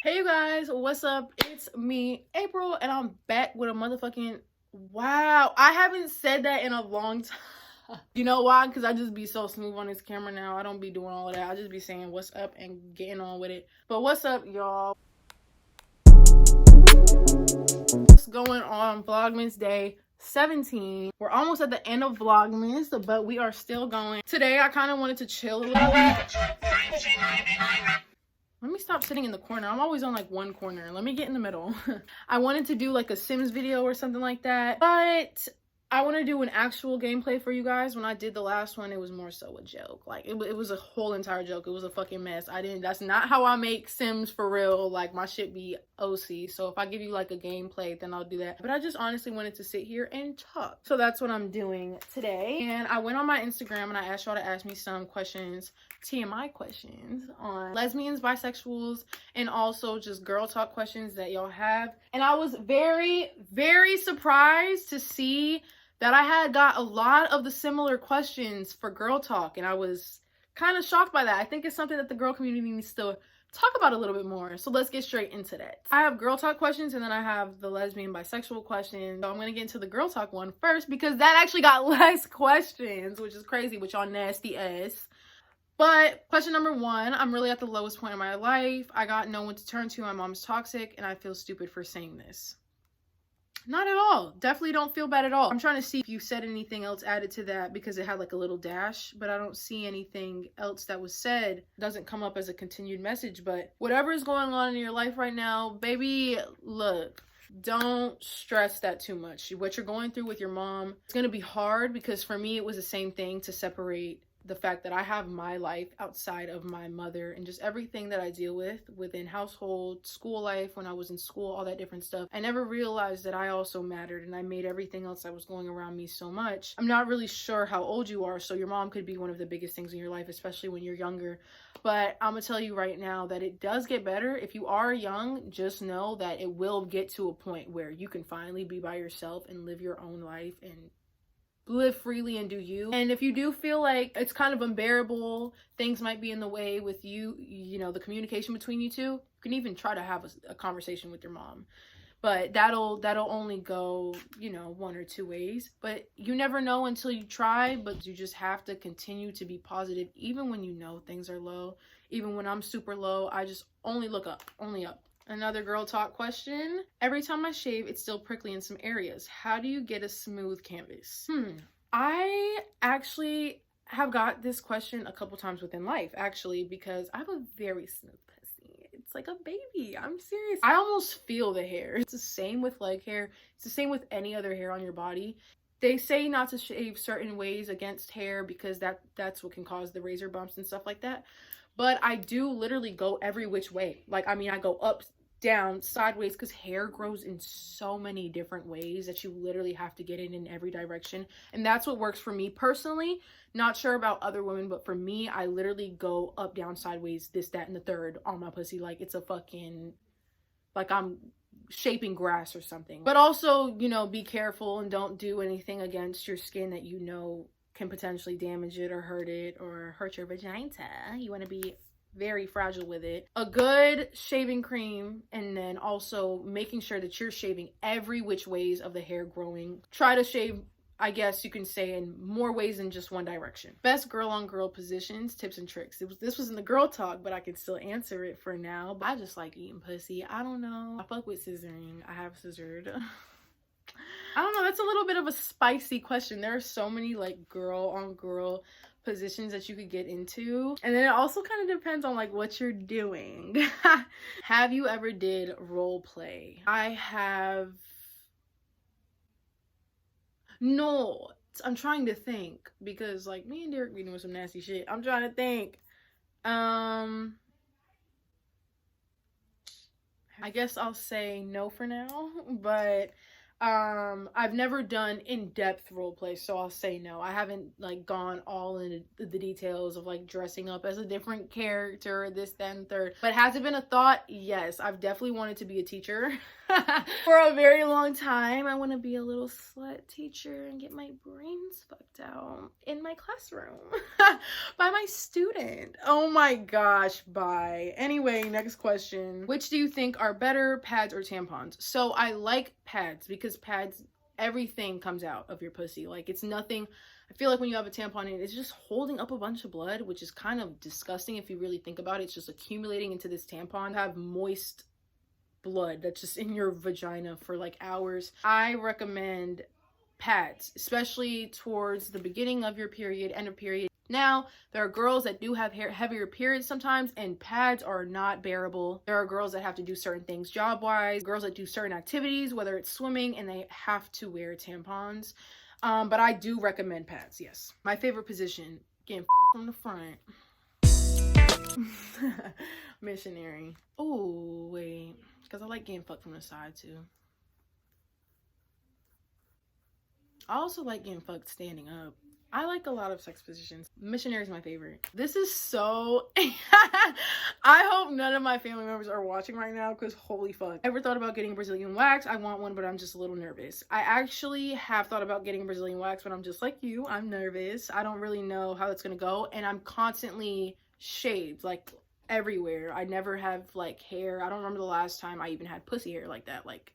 Hey you guys, what's up? It's me, April, and I'm back with a motherfucking wow. I haven't said that in a long time. You know why? Because I just be so smooth on this camera now. I don't be doing all of that. I just be saying what's up and getting on with it. But what's up, y'all? What's going on? Vlogmas day 17. We're almost at the end of Vlogmas, but we are still going. Today, I kind of wanted to chill a little bit. Let me stop sitting in the corner. I'm always on like one corner. Let me get in the middle. I wanted to do like a Sims video or something like that, but I want to do an actual gameplay for you guys. When I did the last one, it was more so a joke. Like it was a whole entire joke. It was a fucking mess. That's not how I make Sims for real. Like my shit be OC. So if I give you like a gameplay, then I'll do that. But I just honestly wanted to sit here and talk. So that's what I'm doing today. And I went on my Instagram and I asked y'all to ask me some questions, TMI questions on lesbians, bisexuals, and also just girl talk questions that y'all have. And I was very, very surprised to see that I had got a lot of the similar questions for girl talk, and I was kind of shocked by that. I think it's something that the girl community needs to talk about a little bit more. So let's get straight into that. I have girl talk questions and then I have the lesbian bisexual questions. So I'm gonna get into the girl talk one first because that actually got less questions, which is crazy with y'all nasty ass. But question number one, I'm really at the lowest point in my life. I got no one to turn to. My mom's toxic and I feel stupid for saying this. Not at all. Definitely don't feel bad at all. I'm trying to see if you said anything else added to that because it had like a little dash, but I don't see anything else that was said. It doesn't come up as a continued message, but whatever is going on in your life right now, baby, look, don't stress that too much. What you're going through with your mom, it's going to be hard because for me, it was the same thing to separate the fact that I have my life outside of my mother and just everything that I deal with within household, school life, when I was in school, all that different stuff. I never realized that I also mattered and I made everything else that was going around me so much. I'm not really sure how old you are, so your mom could be one of the biggest things in your life, especially when you're younger. But I'm gonna tell you right now that it does get better. If you are young, just know that it will get to a point where you can finally be by yourself and live your own life and live freely and do you. And if you do feel like it's kind of unbearable, things might be in the way with you know, the communication between you two, you can even try to have a conversation with your mom. But that'll only go, you know, one or two ways. But you never know until you try, but you just have to continue to be positive even when you know things are low. Even when I'm super low, I just only look up, only up. Another girl talk question. Every time I shave, it's still prickly in some areas. How do you get a smooth canvas? I actually have got this question a couple times within life, actually, because I have a very smooth pussy. It's like a baby. I'm serious. I almost feel the hair. It's the same with leg hair. It's the same with any other hair on your body. They say not to shave certain ways against hair because that's what can cause the razor bumps and stuff like that. But I do literally go every which way. Like, I mean, I go up, down, sideways, because hair grows in so many different ways that you literally have to get it in every direction. And that's what works for me personally. Not sure about other women, but for me, I literally go up, down, sideways, this, that, and the third on my pussy. Like, it's a fucking, like I'm shaping grass or something. But also, you know, be careful and don't do anything against your skin that you know can potentially damage it or hurt your vagina. You want to be very fragile with it. A good shaving cream, and then also making sure that you're shaving every which ways of the hair growing. Try to shave, I guess you can say, in more ways than just one direction. Best girl on girl positions, tips and tricks. This was in the girl talk, but I can still answer it for now. But I just like eating pussy. I don't know. I fuck with scissoring. I have scissored. I don't know, that's a little bit of a spicy question. There are so many like girl on girl positions that you could get into, and then it also kind of depends on like what you're doing. Have you ever did role play? I have. No, I'm trying to think because like me and Derek be doing some nasty shit. I'm trying to think. I guess I'll say no for now, but I've never done in-depth role play, so I'll say no. I haven't like gone all into the details of like dressing up as a different character, this, that, and third. But has it been a thought? Yes, I've definitely wanted to be a teacher. For a very long time, I want to be a little slut teacher and get my brains fucked out in my classroom by my student. Oh my gosh, bye. Anyway, next question. Which do you think are better, pads or tampons? So I like pads because pads, everything comes out of your pussy. Like, it's nothing. I feel like when you have a tampon in, it's just holding up a bunch of blood, which is kind of disgusting if you really think about it. It's just accumulating into this tampon. Have moist blood that's just in your vagina for like hours. I recommend pads, especially towards the beginning of your period, end of period. Now, there are girls that do have heavier periods sometimes, and pads are not bearable. There are girls that have to do certain things job-wise, girls that do certain activities, whether it's swimming, and they have to wear tampons. But I do recommend pads, yes. My favorite position, getting from the front. Missionary. Oh, wait. Because I like getting fucked from the side, too. I also like getting fucked standing up. I like a lot of sex positions. Missionary is my favorite. This is so... I hope none of my family members are watching right now because holy fuck. Ever thought about getting a Brazilian wax? I want one, but I'm just a little nervous. I actually have thought about getting a Brazilian wax, but I'm just like you. I'm nervous. I don't really know how it's going to go. And I'm constantly shaved, like everywhere. I never have like hair. I don't remember the last time I even had pussy hair like that. Like,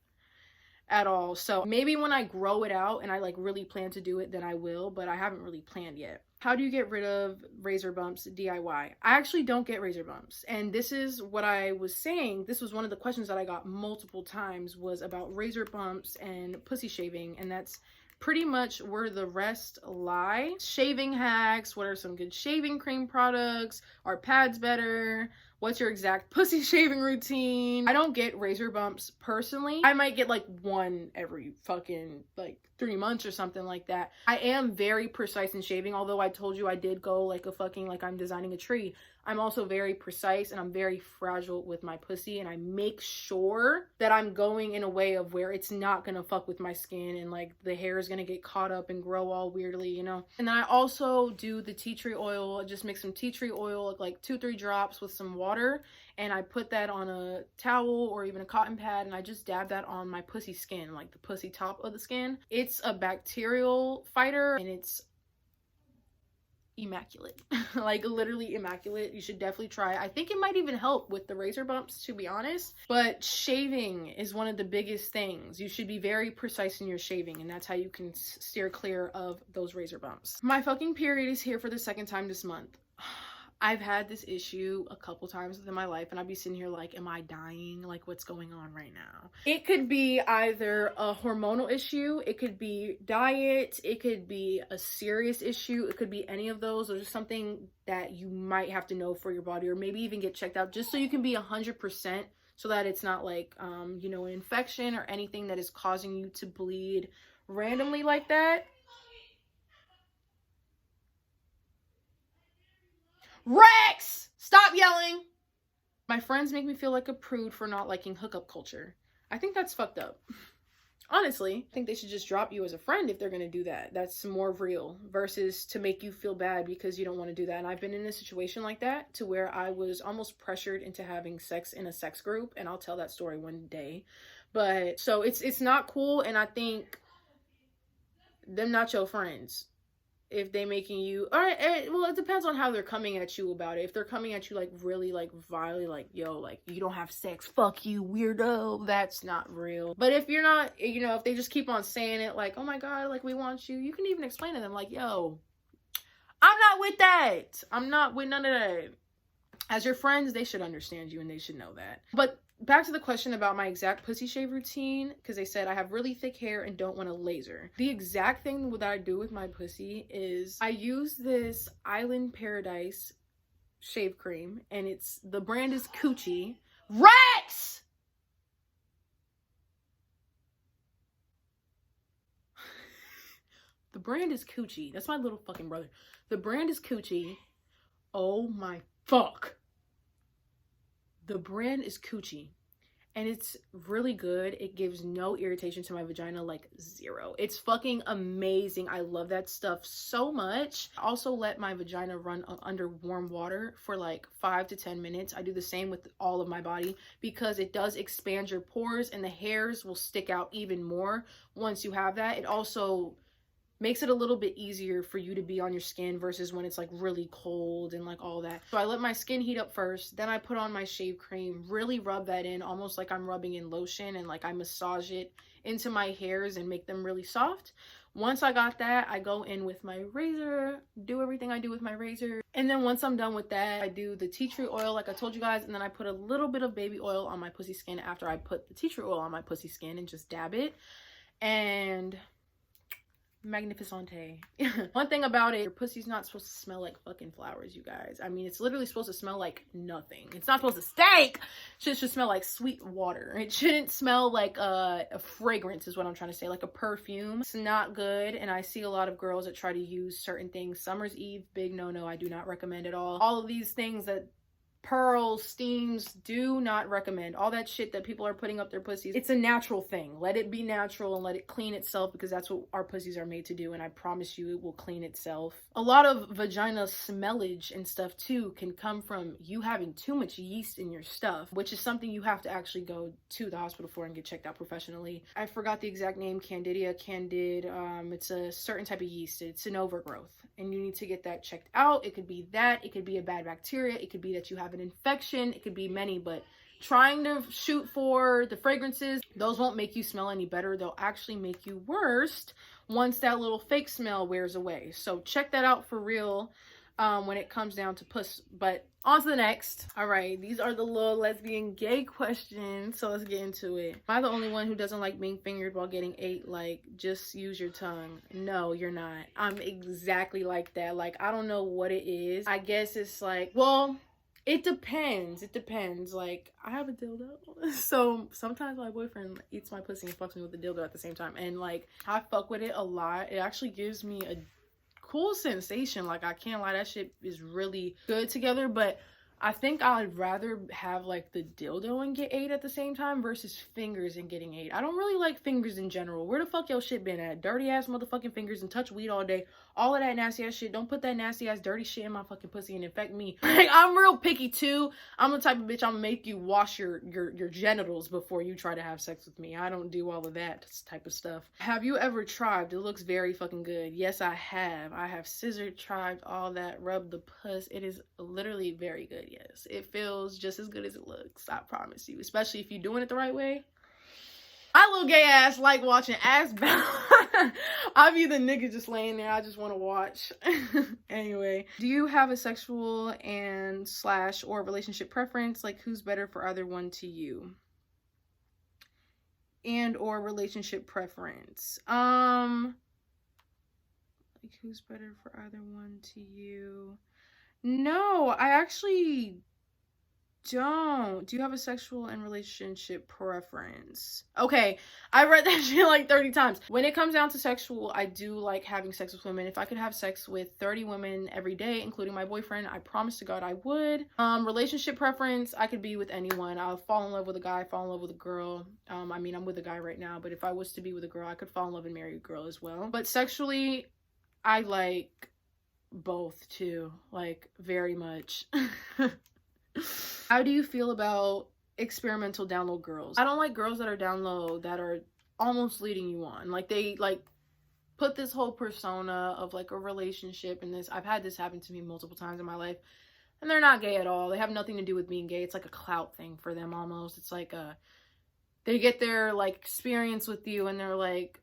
at all. So maybe when I grow it out and I like really plan to do it, then I will, but I haven't really planned yet. How do you get rid of razor bumps DIY? I actually don't get razor bumps. And this is what I was saying. This was one of the questions that I got multiple times, was about razor bumps and pussy shaving. And that's pretty much where the rest lie. Shaving hacks. What are some good shaving cream products? Are pads better? What's your exact pussy shaving routine? I don't get razor bumps personally. I might get like one every fucking like 3 months or something like that. I am very precise in shaving, although I told you I did go like a fucking, like I'm designing a tree. I'm also very precise and I'm very fragile with my pussy, and I make sure that I'm going in a way of where it's not gonna fuck with my skin and like the hair is gonna get caught up and grow all weirdly, you know? And then I also do the tea tree oil. I just mix some tea tree oil, like 2-3 drops with some water, and I put that on a towel or even a cotton pad, and I just dab that on my pussy skin, like the pussy top of the skin. It's a bacterial fighter and it's immaculate. Like literally immaculate. You should definitely try it. I think it might even help with the razor bumps, to be honest. But shaving is one of the biggest things. You should be very precise in your shaving, and that's how you can steer clear of those razor bumps. My fucking period is here for the second time this month. I've had this issue a couple times within my life, and I'd be sitting here like, am I dying? Like, what's going on right now? It could be either a hormonal issue, it could be diet, it could be a serious issue, it could be any of those, or just something that you might have to know for your body, or maybe even get checked out just so you can be 100%, so that it's not like, you know, an infection or anything that is causing you to bleed randomly like that. Rex! Stop yelling! My friends make me feel like a prude for not liking hookup culture. I think that's fucked up. Honestly, I think they should just drop you as a friend if they're gonna do that. That's more real versus to make you feel bad because you don't want to do that. And I've been in a situation like that to where I was almost pressured into having sex in a sex group, and I'll tell that story one day. But so it's not cool, and I think them not your friends if they making you, all right, well, it depends on how they're coming at you about it. If they're coming at you like really like vilely, like, yo, like you don't have sex, fuck you, weirdo, that's not real. But if you're not, you know, if they just keep on saying it like, oh my god, like we want you, you can even explain to them like, yo, I'm not with that, I'm not with none of that. As your friends, they should understand you and they should know that. But back to the question about my exact pussy shave routine, because they said I have really thick hair and don't want to laser. The exact thing that I do with my pussy is I use this Island Paradise shave cream, and the brand is Coochie. Rex! The brand is Coochie. That's my little fucking brother. The brand is Coochie. Oh my fuck. The brand is Coochie, and it's really good. It gives no irritation to my vagina, like zero. It's fucking amazing. I love that stuff so much. I also let my vagina run under warm water for like 5 to 10 minutes. I do the same with all of my body because it does expand your pores and the hairs will stick out even more once you have that. It also makes it a little bit easier for you to be on your skin versus when it's like really cold and like all that. So I let my skin heat up first, then I put on my shave cream, really rub that in almost like I'm rubbing in lotion, and like I massage it into my hairs and make them really soft. Once I got that, I go in with my razor, do everything I do with my razor. And then once I'm done with that, I do the tea tree oil like I told you guys, and then I put a little bit of baby oil on my pussy skin after I put the tea tree oil on my pussy skin and just dab it. And magnificente. One thing about it, your pussy's not supposed to smell like fucking flowers, you guys. I mean, it's literally supposed to smell like nothing. It's not supposed to stink. It should smell like sweet water. It shouldn't smell like a fragrance is what I'm trying to say, like a perfume. It's not good, and I see a lot of girls that try to use certain things. Summer's Eve, big no-no. I do not recommend at all of these things that pearls, steams, do not recommend. All that shit that people are putting up their pussies, it's a natural thing. Let it be natural and let it clean itself, because that's what our pussies are made to do, and I promise you it will clean itself. A lot of vagina smellage and stuff too can come from you having too much yeast in your stuff, which is something you have to actually go to the hospital for and get checked out professionally. I forgot the exact name, candid, it's a certain type of yeast. It's an overgrowth and you need to get that checked out. It could be that, it could be a bad bacteria, it could be that you have an infection, it could be many, but trying to shoot for the fragrances, those won't make you smell any better. They'll actually make you worse once that little fake smell wears away. So check that out for real when it comes down to puss. But on to the next. All right, these are the little lesbian gay questions, so let's get into it. Am I the only one who doesn't like being fingered while getting ate? Like, just use your tongue. No, you're not. I'm exactly like that. Like, I don't know what it is. I guess it's like, well, it depends. It depends. Like, I have a dildo, so sometimes my boyfriend eats my pussy and fucks me with the dildo at the same time, and like, I fuck with it a lot. It actually gives me a cool sensation. Like, I can't lie, that shit is really good together. But I think I'd rather have like the dildo and get ate at the same time versus fingers and getting ate. I don't really like fingers in general. Where the fuck your shit been at? Dirty ass motherfucking fingers and touch weed all day. All of that nasty ass shit. Don't put that nasty ass dirty shit in my fucking pussy and infect me. Like, I'm real picky too. I'm the type of bitch, I'm gonna make you wash your genitals before you try to have sex with me. I don't do all of that type of stuff. Have you ever tried? It looks very fucking good. Yes, I have. I have scissored, tried all that, rubbed the puss. It is literally very good. Yes, it feels just as good as it looks, I promise you, especially if you're doing it the right way. My little gay ass like watching ass bout. I be the nigga just laying there, I just want to watch. Anyway, do you have a sexual and / or relationship preference? Like, who's better for either one to you? And or relationship preference. Like, who's better for either one to you? No, I actually don't. Do you have a sexual and relationship preference? Okay, I read that shit like 30 times. When it comes down to sexual, I do like having sex with women. If I could have sex with 30 women every day, including my boyfriend, I promise to God I would. Relationship preference, I could be with anyone. I'll fall in love with a guy, fall in love with a girl. I mean, I'm with a guy right now, but if I was to be with a girl, I could fall in love and marry a girl as well. But sexually, I like both too, like very much. How do you feel about experimental down low girls? I don't like girls that are down low that are almost leading you on. Like, they like put this whole persona of like a relationship and this. I've had this happen to me multiple times in my life, and they're not gay at all. They have nothing to do with being gay. It's like a clout thing for them almost. It's like they get their like experience with you and they're like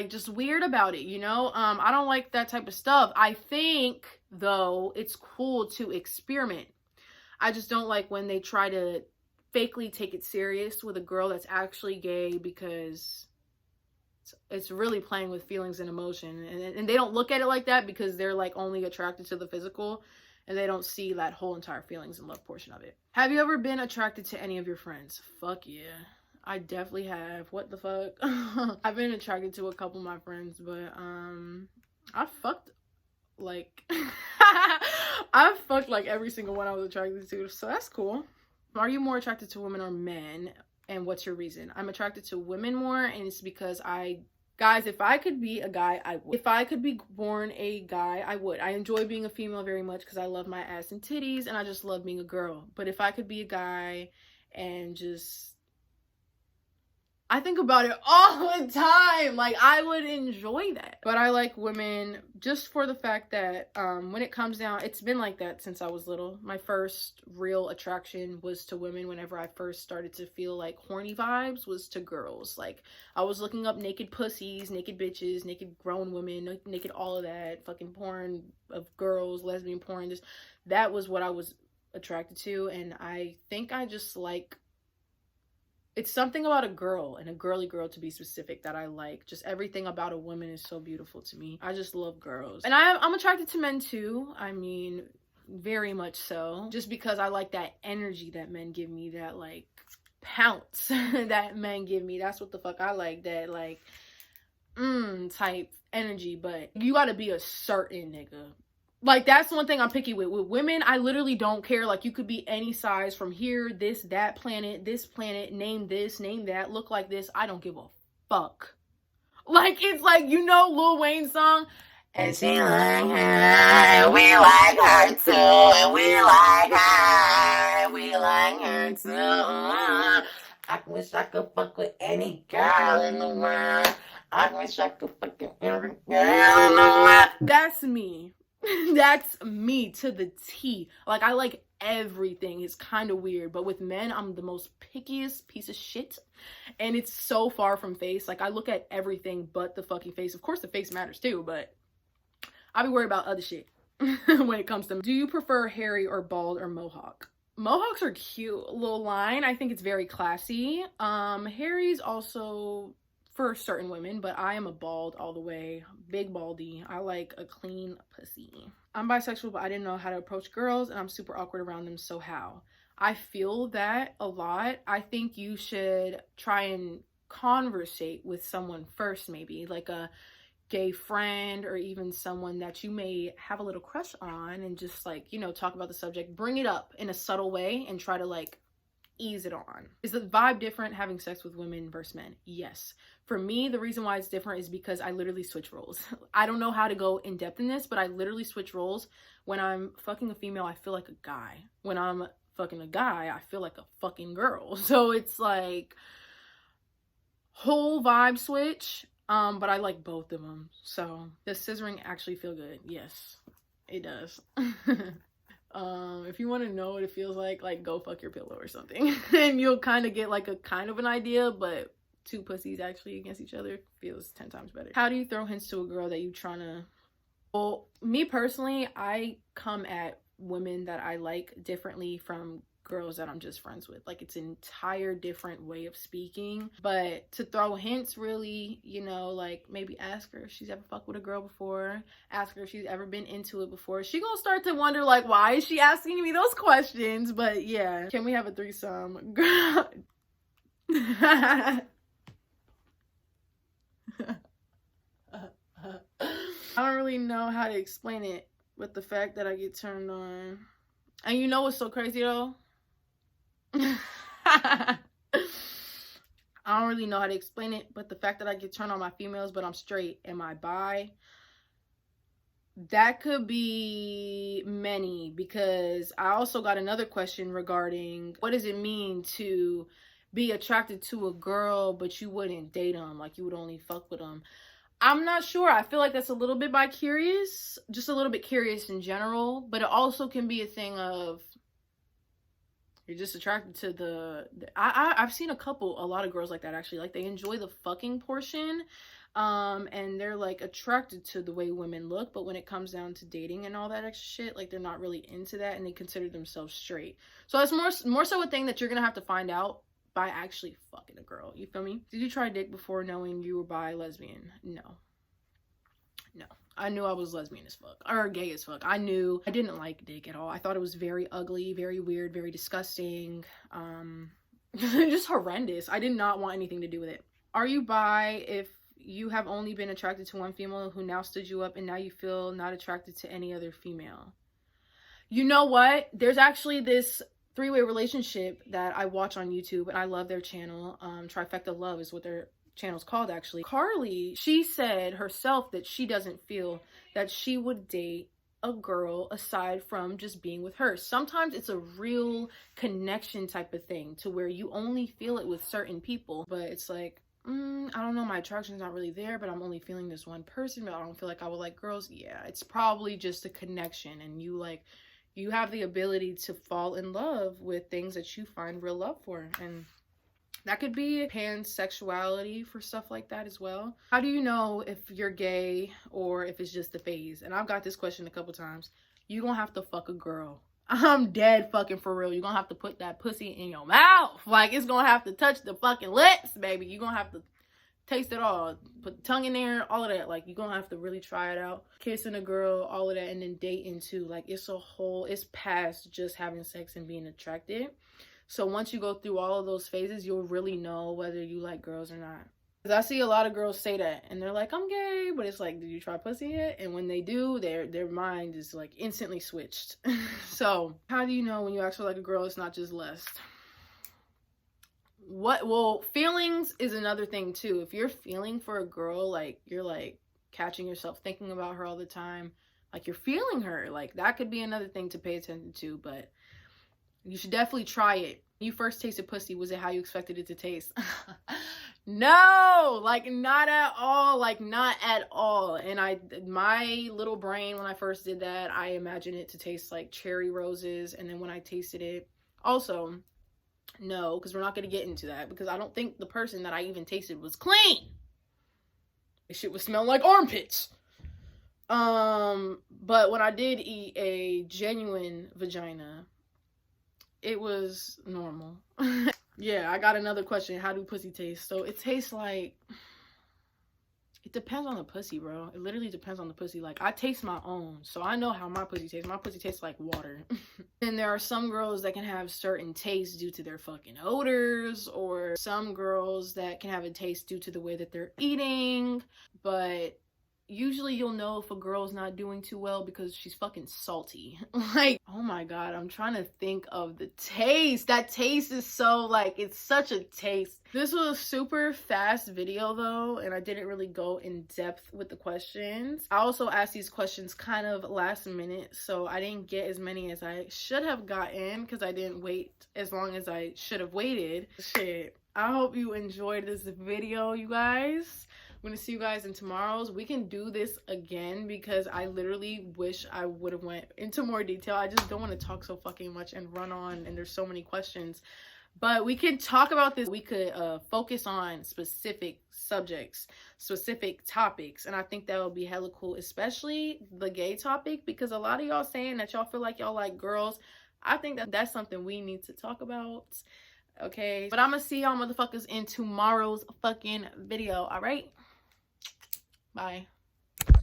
just weird about it, you know? I don't like that type of stuff. I think though it's cool to experiment. I just don't like when they try to fakely take it serious with a girl that's actually gay, because it's really playing with feelings and emotion. And they don't look at it like that because they're like only attracted to the physical, and they don't see that whole entire feelings and love portion of it. Have you ever been attracted to any of your friends? Fuck yeah. I definitely have. What the fuck? I've been attracted to a couple of my friends, but I fucked like I fucked like every single one I was attracted to, so that's cool. Are you more attracted to women or men? And what's your reason? I'm attracted to women more, and it's because guys, if I could be a guy, I would. If I could be born a guy, I would. I enjoy being a female very much because I love my ass and titties, and I just love being a girl. But if I could be a guy and just... I think about it all the time. Like, I would enjoy that. But I like women just for the fact that when it comes down, it's been like that since I was little. My first real attraction was to women. Whenever I first started to feel like horny vibes was to girls. Like, I was looking up naked pussies, naked bitches, naked grown women, naked all of that. Fucking porn of girls, lesbian porn. That was what I was attracted to. And I think I just like... It's something about a girl, and a girly girl to be specific, that I like. Just everything about a woman is so beautiful to me. I just love girls. And I'm attracted to men too. I mean, very much so. Just because I like that energy that men give me, that like pounce that men give me. That's what the fuck I like, that like type energy. But you gotta be a certain nigga. Like, that's one thing I'm picky with. With women, I literally don't care. Like, you could be any size from here, this planet, name this, name that, look like this. I don't give a fuck. Like, it's like, you know Lil Wayne's song? And she like her, we like her too, and we like her too. I wish I could fuck with any girl in the world. I wish I could fuck with every girl in the world. That's me. That's me to the T. Like, I like everything. It's kind of weird, but with men, I'm the most pickiest piece of shit, and it's so far from face. Like, I look at everything but the fucking face. Of course the face matters too, but I be worried about other shit when it comes to... Do you prefer hairy or bald or mohawk? Mohawks are cute. A little line. I think it's very classy. Hairy's also for certain women, but I am a bald all the way. Big baldy. I like a clean pussy. I'm bisexual, but I didn't know how to approach girls, and I'm super awkward around them, so how? I feel that a lot. I think you should try and conversate with someone first, maybe like a gay friend, or even someone that you may have a little crush on, and just like, you know, talk about the subject, bring it up in a subtle way, and try to like ease it on. Is the vibe different having sex with women versus men? Yes. For me, the reason why it's different is because I literally switch roles. I don't know how to go in depth in this, but I literally switch roles. When I'm fucking a female, I feel like a guy. When I'm fucking a guy, I feel like a fucking girl. So it's like whole vibe switch. But I like both of them. So does scissoring actually feel good? Yes, it does. If you want to know what it feels like go fuck your pillow or something and you'll kind of get like a kind of an idea. But two pussies actually against each other feels 10 times better. How do you throw hints to a girl that you trying to... Well, me personally, I come at women that I like differently from girls that I'm just friends with. Like, it's an entire different way of speaking. But to throw hints, really, you know, like maybe ask her if she's ever fucked with a girl before, ask her if she's ever been into it before. She gonna start to wonder like, why is she asking me those questions? But yeah. Can we have a threesome? Girl. I don't really know how to explain it, but the fact that I get turned on. And you know what's so crazy though? I don't really know how to explain it, but the fact that I get turned on my females, but I'm straight. Am I bi? That could be many, because I also got another question regarding what does it mean to be attracted to a girl, but you wouldn't date them, like you would only fuck with them. I'm not sure. I feel like that's a little bit bi-curious, just a little bit curious in general, but it also can be a thing of you're just attracted to I've seen a lot of girls like that actually. Like, they enjoy the fucking portion, and they're like attracted to the way women look, but when it comes down to dating and all that extra shit, like they're not really into that, and they consider themselves straight. So that's more so a thing that you're gonna have to find out by actually fucking a girl. You feel me? Did you try dick before knowing you were bi, lesbian? No. I knew I was lesbian as fuck, or gay as fuck. I knew I didn't like dick at all. I thought it was very ugly, very weird, very disgusting, just horrendous. I did not want anything to do with it. Are you bi if you have only been attracted to one female who now stood you up, and now you feel not attracted to any other female? You know what? There's actually this three-way relationship that I watch on YouTube, and I love their channel. Trifecta Love is what their channel's called, actually. Carly, she said herself that she doesn't feel that she would date a girl aside from just being with her. Sometimes it's a real connection type of thing to where you only feel it with certain people, but it's like, I don't know, my attraction's not really there, but I'm only feeling this one person, but I don't feel like I would like girls. Yeah, it's probably just a connection, and you have the ability to fall in love with things that you find real love for. And that could be pansexuality for stuff like that as well. How do you know if you're gay or if it's just a phase? And I've got this question a couple times. You gonna have to fuck a girl. I'm dead fucking for real. You're gonna have to put that pussy in your mouth. Like, it's gonna have to touch the fucking lips, baby. You're gonna have to taste it all. Put the tongue in there, all of that. Like, you're gonna have to really try it out. Kissing a girl, all of that, and then dating too. Like, it's past just having sex and being attracted. So once you go through all of those phases, you'll really know whether you like girls or not. Because I see a lot of girls say that, and they're like, I'm gay, but it's like, did you try pussy yet? And when they do, their mind is like instantly switched. So how do you know when you actually like a girl, it's not just lust? Well, feelings is another thing too. If you're feeling for a girl, like, you're like catching yourself thinking about her all the time, like you're feeling her, like that could be another thing to pay attention to. But you should definitely try it. You first tasted pussy, was it how you expected it to taste? No, like not at all, like not at all. And my little brain, when I first did that, I imagined it to taste like cherry roses. And then when I tasted it, also, no, because we're not going to get into that, because I don't think the person that I even tasted was clean. This shit would smell like armpits. But when I did eat a genuine vagina, it was normal. Yeah, I got another question. How do pussy taste? So it tastes like, it depends on the pussy, bro. It literally depends on the pussy. Like, I taste my own, so I know how my pussy tastes. My pussy tastes like water. And there are some girls that can have certain tastes due to their fucking odors, or some girls that can have a taste due to the way that they're eating. But usually you'll know if a girl's not doing too well because she's fucking salty. Like, oh my god, I'm trying to think of the taste. That taste is so, like, it's such a taste. This was a super fast video though, and I didn't really go in depth with the questions. I also asked these questions kind of last minute, so I didn't get as many as I should have gotten because I didn't wait as long as I should have waited. Shit. I hope you enjoyed this video, you guys. I'm gonna see you guys in tomorrow's. We can do this again because I literally wish I would have went into more detail. I just don't want to talk so fucking much and run on, and there's so many questions. But we can talk about this. We could focus on specific subjects, specific topics, and I think that would be hella cool, especially the gay topic, because a lot of y'all saying that y'all feel like y'all like girls. I think that that's something we need to talk about. Okay, but I'm gonna see y'all motherfuckers in tomorrow's fucking video. All right, bye.